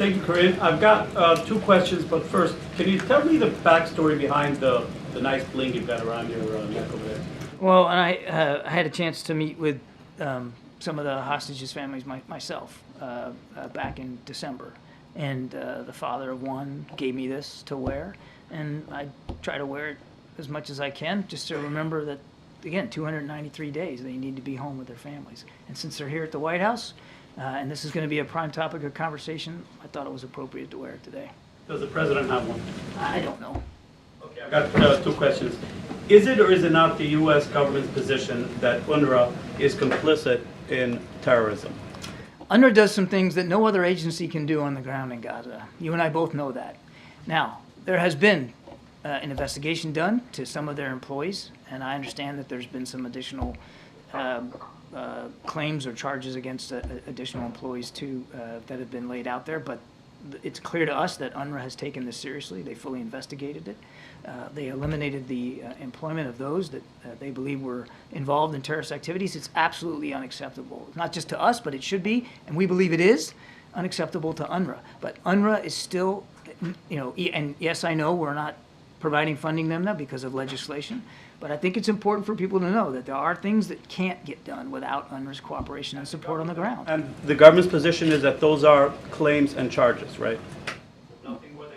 Thank you, Corinne. I've got two questions, but first, can you tell me the backstory behind the nice bling you've got around your neck over there? Well, and I had a chance to meet with some of the hostages' families myself back in December. And the father of one gave me this to wear, and I try to wear it as much as I can, just to remember that, again, 293 days they need to be home with their families. And since they're here at the White House, and this is going to be a prime topic of conversation, I thought it was appropriate to wear it today. Does the president have one? I don't know. Okay, I've got two questions. Is it or is it not the U.S. government's position that UNRWA is complicit in terrorism? UNRWA does some things that no other agency can do on the ground in Gaza. You and I both know that. Now, there has been an investigation done to some of their employees, and I understand that there's been some additional claims or charges against additional employees too that have been laid out there, but it's clear to us that UNRWA has taken this seriously. They fully investigated it. They eliminated the employment of those that they believe were involved in terrorist activities. It's absolutely unacceptable, not just to us, but it should be, and we believe it is unacceptable to UNRWA. But UNRWA is still, and yes, I know we're not providing funding them now because of legislation, but I think it's important for people to know that there are things that can't get done without UNRWA's cooperation and support on the ground. And the government's position is that those are claims and charges, right?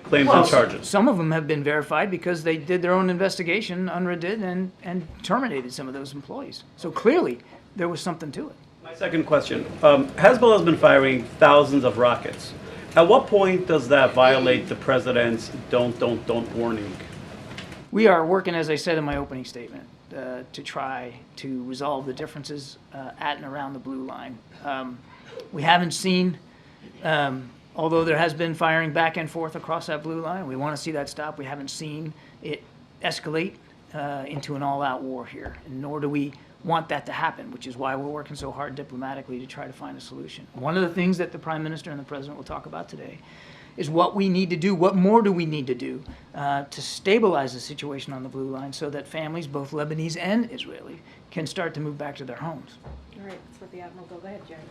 Claims and charges. Some of them have been verified because they did their own investigation, UNRWA did, and terminated some of those employees. So clearly, there was something to it. My second question. Hezbollah has been firing thousands of rockets. At what point does that violate the president's don't warning? We are working, as I said in my opening statement, to try to resolve the differences at and around the blue line. We haven't seen, although there has been firing back and forth across that blue line, we want to see that stop. We haven't seen it escalate into an all-out war here, and nor do we want that to happen, which is why we're working so hard diplomatically to try to find a solution. One of the things that the Prime Minister and the President will talk about today is what we need to do, what more do we need to do to stabilize the situation on the blue line so that families, both Lebanese and Israeli, can start to move back to their homes. All right, let's let the Admiral go. Go ahead, Jerry.